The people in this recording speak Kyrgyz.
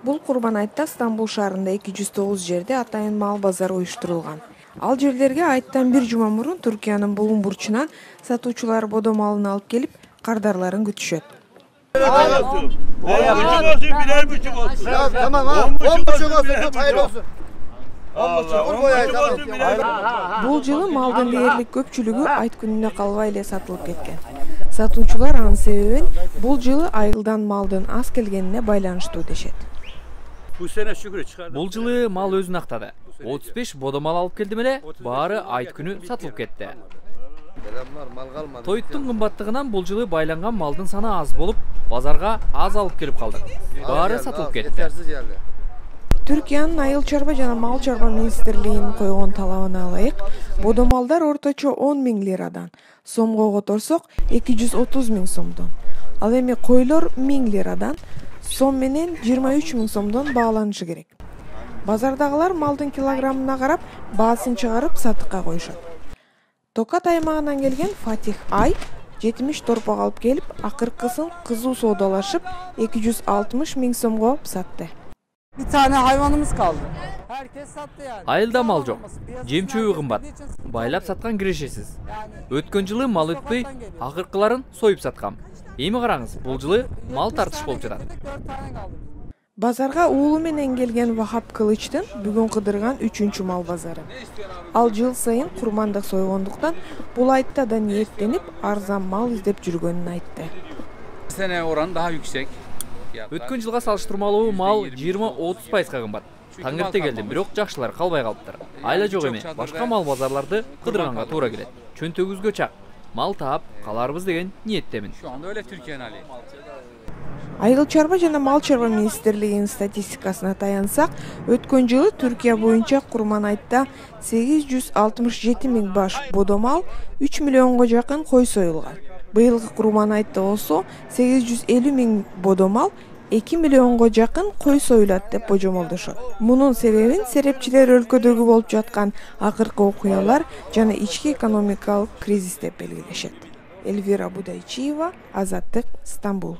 Бул Курбан айтта Стамбул шаарында 209 жерде атайын мал базары уюштурулган. Ал жерлерге айттан бир жума мурун Түркиянын булуң бурчунан сатуучулар бодо малын алып келип, кардарларын күтүшөт. Бул жылы малдын дээрлик көпчүлүгү айт күнүнө калбай эле сатылып кеткен. Сатуучулар анын себебин бул жылы айылдан малдын аз келгенине байланыштуу дешет. Бул жылы мал өзүн актады. 35 бодо мал алып келдим эле, баары айт күнү сатылып кетти. Тоюттун кымбаттыгынан бул жылы байланган малдын саны аз болуп, базарга аз алып келип калдык. Баары сатылып кетти. Түркиянын айыл чарба жана мал чарба министрлигинин койгон талабына ылайык, бодо малдар орточо 10 000 лирадан, сомго которсок 230 000 сомдон. Ал эми койлор 1000 лирадан, сом менен 23 000 сомдон бааланышы керек. Базардагылар малдын килограммына карап, баасын чыгарып сатыкка коюшат. Токат аймагынан келген Фатих Ай 70 торпок алып келип, акыркысын кызуу соодалашып 260 000 сомго сатты. Bir tane hayvanımız kaldı. Herkes sattı yani. Айылда мал жок. Жем чөбү кымбат. Байлап саткан кирешесиз. Өткөн жылы мал өтпөй, акыркыларын союп саткам. Эми караңыз, бул жылы мал тартыш болуп жатат. Базарга уулу менен келген Вахап Кылычтын бүгүн кыдырган 3-чү мал базары. Ал жыл сайын курмандык сойгондуктан бул айтта да ниеттенип арзан мал издеп жүргөнүн айтты. Sene oranı daha yüksek. Өткөн жылга салыштырмалуу мал 20-30% кымбат. Таң эрте келдим, бирок жакшылар калбай калыптыр. Айла жок эми, башка мал базарларды кыдырганга туура келет. Чөнтөгүбүзгө чак. Мал таап каларбыз деген ниеттемин. Şu anda öyle Türkiye'nin hali. Айыл чарба жана мал чарба министрлигинин статистикасына таянсак, өткөн жылы Түркия боюнча Курман айтта 867 000 баш бодо мал, 3 миллионго жакын кой союлган. Быйылгы Курман айтта болсо 850 000 бодо мал, 2 миллионго жакын кой союлат деп божомолдошот. Мунун себебин серепчилер өлкөдөгү болуп жаткан акыркы окуялар жана ички экономикалык кризис деп белгилешет. Эльвира Будайчиева, Азаттык, Стамбул.